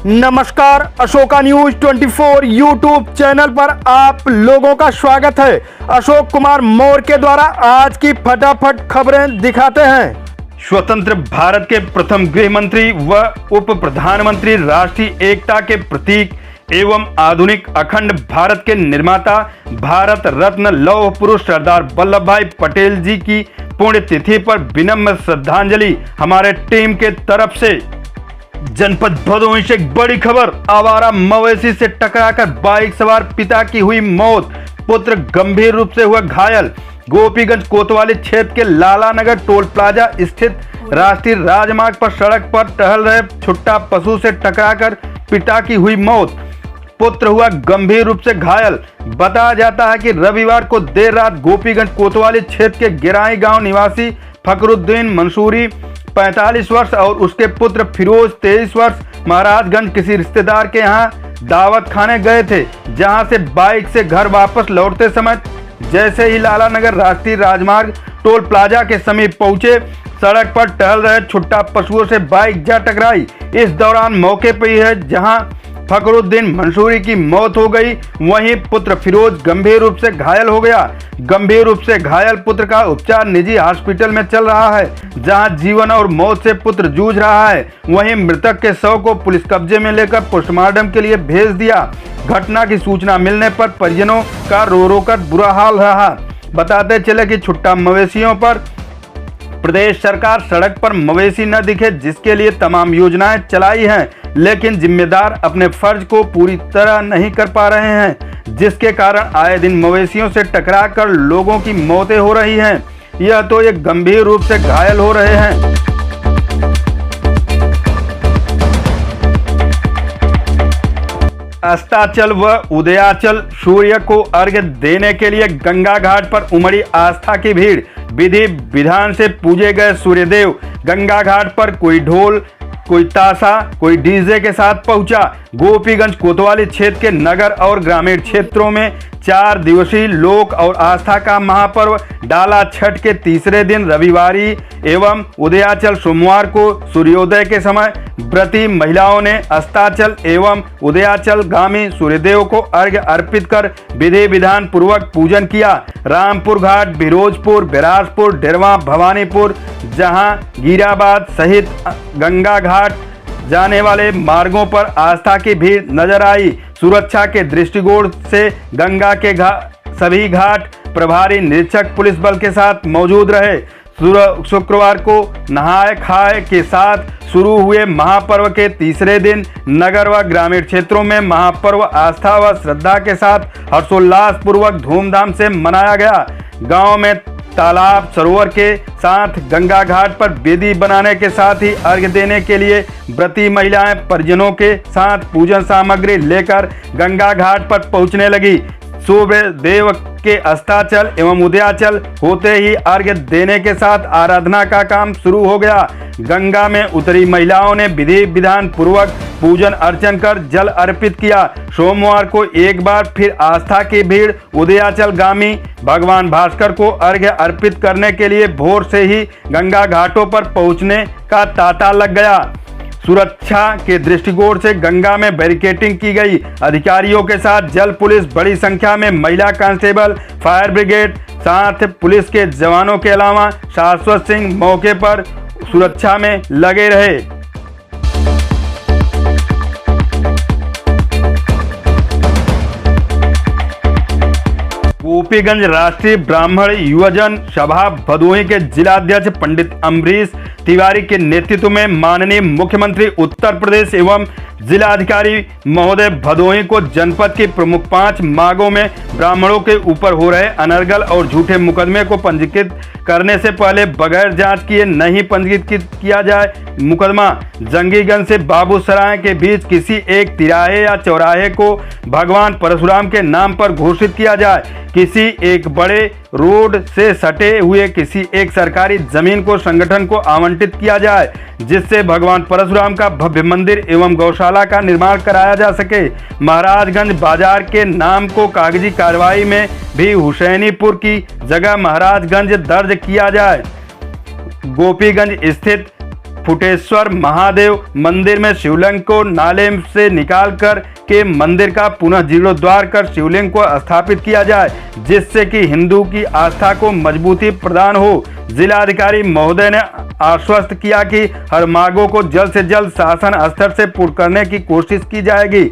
नमस्कार, Ashoka news 24 YouTube channel पर आप लोगों का स्वागत है। अशोक कुमार मौर्य के द्वारा आज की फटाफट खबरें दिखाते हैं। स्वतंत्र भारत के प्रथम गृह मंत्री व उप प्रधानमंत्री, राष्ट्रीय एकता के प्रतीक एवं आधुनिक अखंड भारत के निर्माता, भारत रत्न लौह पुरुष सरदार वल्लभ भाई पटेल जी की पुण्यतिथि पर विनम्र श्रद्धांजलि हमारे टीम के तरफ से। जनपद भदोही से एक बड़ी खबर, आवारा मवेशी से टकराकर बाइक सवार पिता की हुई मौत, पुत्र गंभीर रूप से हुआ घायल। गोपीगंज कोतवाली क्षेत्र के लाला नगर टोल प्लाजा स्थित राष्ट्रीय राजमार्ग पर सड़क पर टहल रहे छुट्टा पशु से टकराकर पिता की हुई मौत, पुत्र हुआ गंभीर रूप से घायल। बताया जाता है कि रविवार को देर रात गोपीगंज कोतवाली क्षेत्र के गिराई गांव निवासी फकरुद्दीन मंसूरी 45 वर्ष और उसके पुत्र फिरोज 23 वर्ष महाराजगंज किसी रिश्तेदार के यहां दावत खाने गए थे, जहां से बाइक से घर वापस लौटते समय जैसे ही लाला नगर राष्ट्रीय राजमार्ग टोल प्लाजा के समीप पहुंचे, सड़क पर टहल रहे छुट्टा पशुओं से बाइक जा टकराई। इस दौरान मौके पर ही है जहां फकरुद्दीन मंसूरी की मौत हो गई, वहीं पुत्र फिरोज गंभीर रूप से घायल हो गया। गंभीर रूप से घायल पुत्र का उपचार निजी हॉस्पिटल में चल रहा है, जहां जीवन और मौत से पुत्र जूझ रहा है। वहीं मृतक के शव को पुलिस कब्जे में लेकर पोस्टमार्टम के लिए भेज दिया। घटना की सूचना मिलने पर परिजनों का रो रो कर बुरा हाल रहा। बताते चले कि छुट्टा मवेशियों पर प्रदेश सरकार सड़क पर मवेशी न दिखे जिसके लिए तमाम योजनाएं चलाई हैं, लेकिन जिम्मेदार अपने फर्ज को पूरी तरह नहीं कर पा रहे हैं, जिसके कारण आए दिन मवेशियों से टकराकर लोगों की मौतें हो रही हैं। यह तो ये गंभीर रूप से घायल हो रहे हैं। अस्ताचल व उदयाचल सूर्य को अर्घ्य देने के लिए गंगा घाट पर उमड़ी आस्था की भीड़। विधि विधान से पूजे गए सूर्यदेव गंगा घाट पर कोई ढोल, कोई ताशा, कोई डीजे के साथ पहुंचा। गोपीगंज कोतवाली क्षेत्र के नगर और ग्रामीण क्षेत्रों में 4 दिवसीय लोक और आस्था का महापर्व डाला छठ के तीसरे दिन रविवारी एवं उदयाचल सोमवार को सूर्योदय के समय व्रती महिलाओं ने अस्ताचल एवं उदयाचल गामी सूर्यदेव को अर्घ्य अर्पित कर विधि विधान पूर्वक पूजन किया। रामपुर घाट, बिरोजपुर, बिरासपुर, डेरवा, भवानीपुर, जहांगीराबाद सहित गंगा घाट जाने वाले मार्गों पर आस्था की भीड़ नजर आई। सुरक्षा के दृष्टिकोण से गंगा के सभी घाट प्रभारी निरीक्षक पुलिस बल के साथ मौजूद रहे। शुक्रवार को नहाए खाए के साथ शुरू हुए महापर्व के तीसरे दिन नगर व ग्रामीण क्षेत्रों में महापर्व आस्था व श्रद्धा के साथ हर्षोल्लास पूर्वक धूमधाम से मनाया गया। गांव में तालाब सरोवर के साथ गंगा घाट पर वेदी बनाने के साथ ही अर्घ्य देने के लिए व्रती महिलाएं परिजनों के साथ पूजन सामग्री लेकर गंगा घाट पर पहुंचने लगी। सूर्यदेव के अस्ताचल एवं उदयाचल होते ही अर्घ्य देने के साथ आराधना का काम शुरू हो गया। गंगा में उतरी महिलाओं ने विधि विधान पूर्वक पूजन अर्चन कर जल अर्पित किया। सोमवार को एक बार फिर आस्था की भीड़ उदयाचल गामी भगवान भास्कर को अर्घ्य अर्पित करने के लिए भोर से ही गंगा घाटों पर पहुंचने का तांता लग गया। सुरक्षा के दृष्टिकोण से गंगा में बैरिकेडिंग की गई। अधिकारियों के साथ जल पुलिस, बड़ी संख्या में महिला कांस्टेबल, फायर ब्रिगेड, साथ पुलिस के जवानों के अलावा शाश्वत सिंह मौके पर सुरक्षा में लगे रहे। गोपीगंज राष्ट्रीय ब्राह्मण युवजन सभा भदोही के जिलाध्यक्ष पंडित अम्बरीश तिवारी के नेतृत्व में माननीय मुख्यमंत्री उत्तर प्रदेश एवं जिलाधिकारी महोदय भदोही को जनपद की प्रमुख 5 मांगों में ब्राह्मणों के ऊपर हो रहे अनर्गल और झूठे मुकदमे को पंजीकृत करने से पहले बगैर जांच किए नहीं पंजीकृत किया जाए। मुकदमा जंगीगंज से बाबूसराय के बीच किसी एक तिराहे या चौराहे को भगवान परशुराम के नाम पर घोषित किया जाए। किसी एक बड़े रोड से सटे हुए किसी एक सरकारी जमीन को संगठन को आवंटित किया जाए, जिससे भगवान परशुराम का भव्य मंदिर एवं गौशाला का निर्माण कराया जा सके। महाराजगंज बाजार के नाम को कागजी कार्रवाई में भी हुसैनीपुर की जगह महाराजगंज दर्ज किया जाए। गोपीगंज स्थित फुटेश्वर महादेव मंदिर में शिवलिंग को नाले से निकालकर के मंदिर का पुनः जीर्णोद्धार कर शिवलिंग को स्थापित किया जाए, जिससे कि हिंदू की आस्था को मजबूती प्रदान हो। जिलाधिकारी महोदय ने आश्वस्त किया कि हर मांगों को जल्द से जल्द शासन स्तर से पूर्ण करने की कोशिश की जाएगी।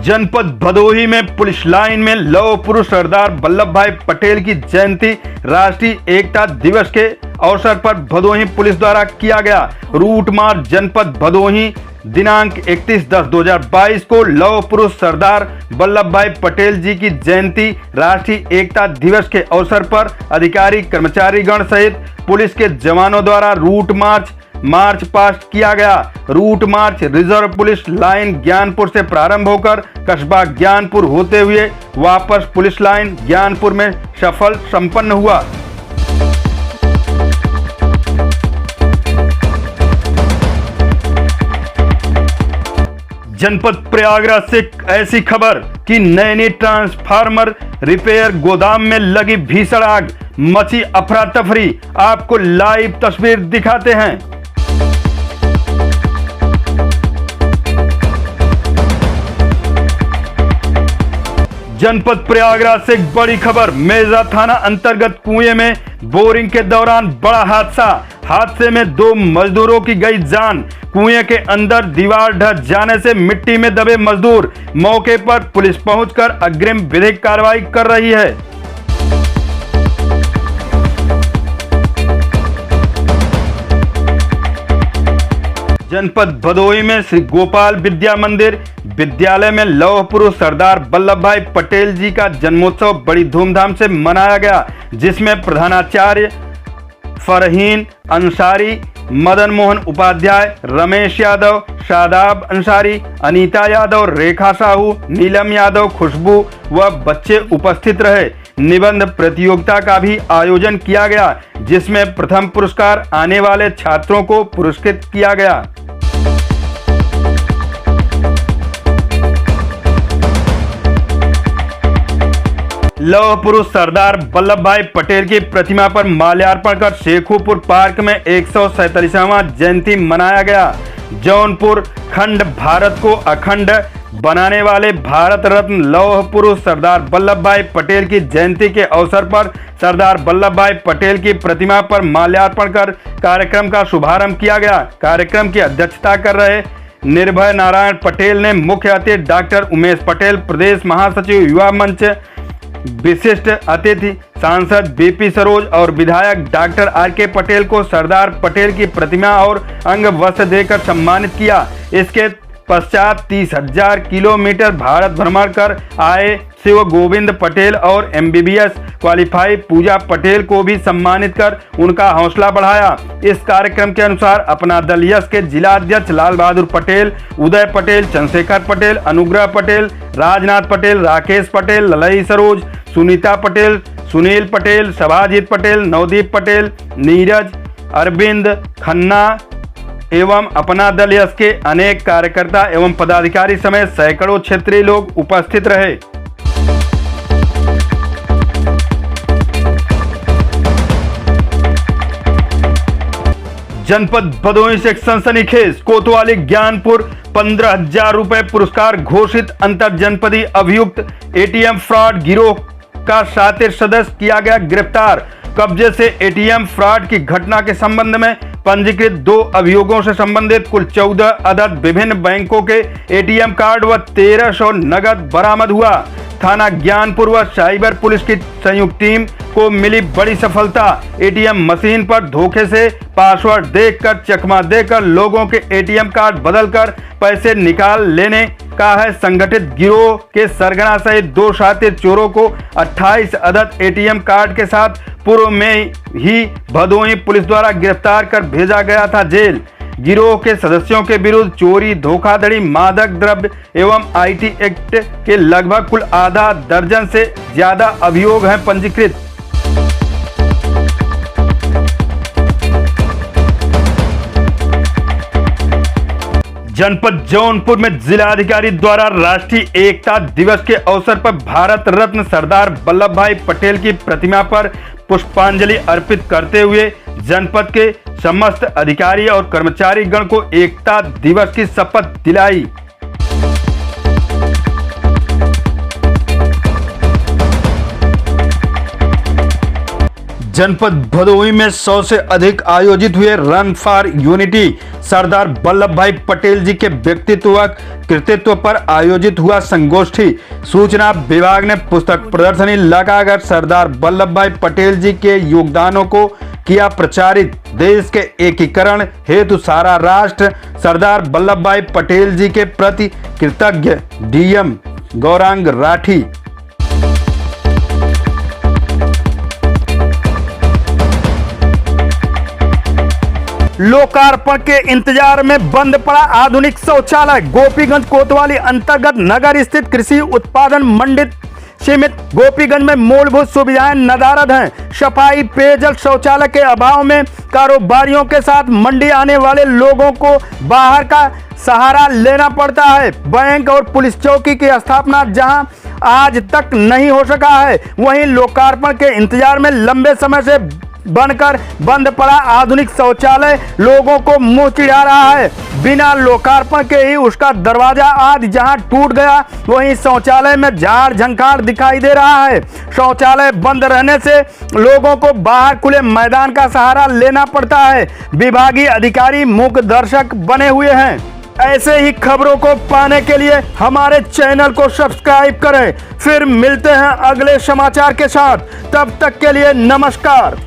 जनपद भदोही में पुलिस लाइन में लौह पुरुष सरदार वल्लभ भाई पटेल की जयंती राष्ट्रीय एकता दिवस के अवसर पर भदोही पुलिस द्वारा किया गया रूट मार्च। जनपद भदोही दिनांक 31/10/2022 को लौह पुरुष सरदार वल्लभ भाई पटेल जी की जयंती राष्ट्रीय एकता दिवस के अवसर पर अधिकारी कर्मचारीगण सहित पुलिस के जवानों द्वारा रूट मार्च पास्ट किया गया। Route march reserve police line Gyanpur से प्रारंभ होकर कस्बा ज्ञानपुर होते हुए वापस पुलिस लाइन ज्ञानपुर में सफल संपन्न हुआ। जनपद प्रयागराज से ऐसी खबर कि नैनी ट्रांसफार्मर रिपेयर गोदाम में लगी भीषण आग, मची अफरा तफरी। आपको लाइव तस्वीर दिखाते हैं। जनपद प्रयागराज से एक बड़ी खबर, मेजा थाना अंतर्गत कुएं में बोरिंग के दौरान बड़ा हादसे में 2 मजदूरों की गई जान। कुएं के अंदर दीवार ढह जाने से मिट्टी में दबे मजदूर। मौके पर पुलिस पहुंचकर अग्रिम विधिक कार्रवाई कर रही है। जनपद भदोही में श्री गोपाल विद्या मंदिर विद्यालय में लौह पुरुष सरदार वल्लभ भाई पटेल जी का जन्मोत्सव बड़ी धूमधाम से मनाया गया, जिसमें प्रधानाचार्य फरहीन अंसारी, मदन मोहन उपाध्याय, रमेश यादव, शादाब अंसारी, अनीता यादव, रेखा साहू, नीलम यादव, खुशबू व बच्चे उपस्थित रहे। निबंध प्रतियोगिता का भी आयोजन किया गया, जिसमें प्रथम पुरस्कार आने वाले छात्रों को पुरस्कृत किया गया। लौह पुरुष सरदार वल्लभ भाई पटेल की प्रतिमा पर माल्यार्पण कर शेखुपुर पार्क में 147वां जयंती मनाया गया। जौनपुर खंड भारत को अखंड बनाने वाले भारत रत्न लौह पुरुष सरदार वल्लभ भाई पटेल की जयंती के अवसर पर सरदार वल्लभ भाई पटेल की प्रतिमा पर माल्यार्पण कर कार्यक्रम का शुभारंभ किया गया। कार्यक्रम की अध्यक्षता कर रहे निर्भय नारायण पटेल ने मुख्य अतिथि डॉक्टर उमेश पटेल, प्रदेश महासचिव युवा मंच, विशिष्ट अतिथि सांसद बीपी सरोज और विधायक डॉक्टर आर.के. पटेल को सरदार पटेल की प्रतिमा और अंग वस्त्र देकर सम्मानित किया। इसके पश्चात 30,000 किलोमीटर भारत भ्रमण कर आए शिव गोविंद पटेल और MBBS क्वालिफाई पूजा पटेल को भी सम्मानित कर उनका हौसला बढ़ाया। इस कार्यक्रम के अनुसार अपना दल यश के जिला अध्यक्ष लाल बहादुर पटेल, उदय पटेल, चंद्रशेखर पटेल, अनुग्रह पटेल, राजनाथ पटेल, राकेश पटेल, ललई सरोज, सुनीता पटेल, सुनील पटेल, सभाजीत पटेल, नवदीप पटेल, नीरज, अरविंद खन्ना एवं अपना दल यश के अनेक कार्यकर्ता एवं पदाधिकारी समेत सैकड़ों क्षेत्रीय लोग उपस्थित रहे। जनपद भदोही से सनसनीखेज कोतवाली ज्ञानपुर 15,000 रुपए पुरस्कार घोषित अंतर जनपदीय अभियुक्त ATM फ्रॉड गिरोह का शातिर सदस्य किया गया गिरफ्तार। कब्जे से ATM फ्रॉड की घटना के संबंध में पंजीकृत 2 अभियोगों से संबंधित कुल 14 अदद विभिन्न बैंकों के ATM कार्ड व 1300 नगद बरामद हुआ। थाना ज्ञानपुर व साइबर पुलिस की संयुक्त टीम को मिली बड़ी सफलता। ATM मशीन पर धोखे से पासवर्ड देखकर चकमा देकर लोगों के ATM कार्ड बदलकर पैसे निकाल लेने का है संगठित गिरोह के सरगना सहित 2 शातिर चोरों को 28 अदद ATM कार्ड के साथ पूर्व में ही भदोही पुलिस द्वारा गिरफ्तार कर भेजा गया था जेल। गिरोह के सदस्यों के विरुद्ध चोरी, धोखाधड़ी, मादक द्रव्य एवं IT एक्ट के लगभग कुल आधा दर्जन से ज्यादा अभियोग हैं पंजीकृत। जनपद जौनपुर में जिलाधिकारी द्वारा राष्ट्रीय एकता दिवस के अवसर पर भारत रत्न सरदार वल्लभ भाई पटेल की प्रतिमा पर पुष्पांजलि अर्पित करते हुए जनपद के समस्त अधिकारी और कर्मचारी गण को एकता दिवस की शपथ दिलाई। जनपद भदोही में 100 से अधिक आयोजित हुए run for unity Sardar Vallabh भाई पटेल जी के व्यक्तित्व व कृतित्व पर आयोजित हुआ संगोष्ठी। सूचना विभाग ने पुस्तक प्रदर्शनी लगाकर सरदार वल्लभ भाई पटेल जी के योगदानों को किया प्रचारित। देश के एकीकरण हेतु सारा राष्ट्र सरदार वल्लभ भाई पटेल जी के प्रति कृतज्ञ। डीएम गौरांग राठी। लोकार्पण के इंतजार में बंद पड़ा आधुनिक शौचालय। गोपीगंज कोतवाली अंतर्गत नगर स्थित कृषि उत्पादन मंडी सीमित गोपीगंज में मूलभूत सुविधाएं नदारद हैं। सफाई, पेयजल, शौचालय के अभाव में कारोबारियों के साथ मंडी आने वाले लोगों को बाहर का सहारा लेना पड़ता है। बैंक और पुलिस चौकी की स्थापना जहां आज तक नहीं हो सका है, वहीं लोकार्पण के इंतजार में लंबे समय से बनकर बंद पड़ा आधुनिक शौचालय लोगों को मुंह चिढ़ा रहा है। बिना लोकार्पण के ही उसका दरवाजा आज जहां टूट गया, वहीं शौचालय में झाड़ झंकार दिखाई दे रहा है। शौचालय बंद रहने से लोगों को बाहर खुले मैदान का सहारा लेना पड़ता है। विभागीय अधिकारी मूक दर्शक बने हुए हैं। ऐसे ही खबरों को पाने के लिए हमारे चैनल को सब्सक्राइब करें। फिर मिलते हैं अगले समाचार के साथ, तब तक के लिए नमस्कार।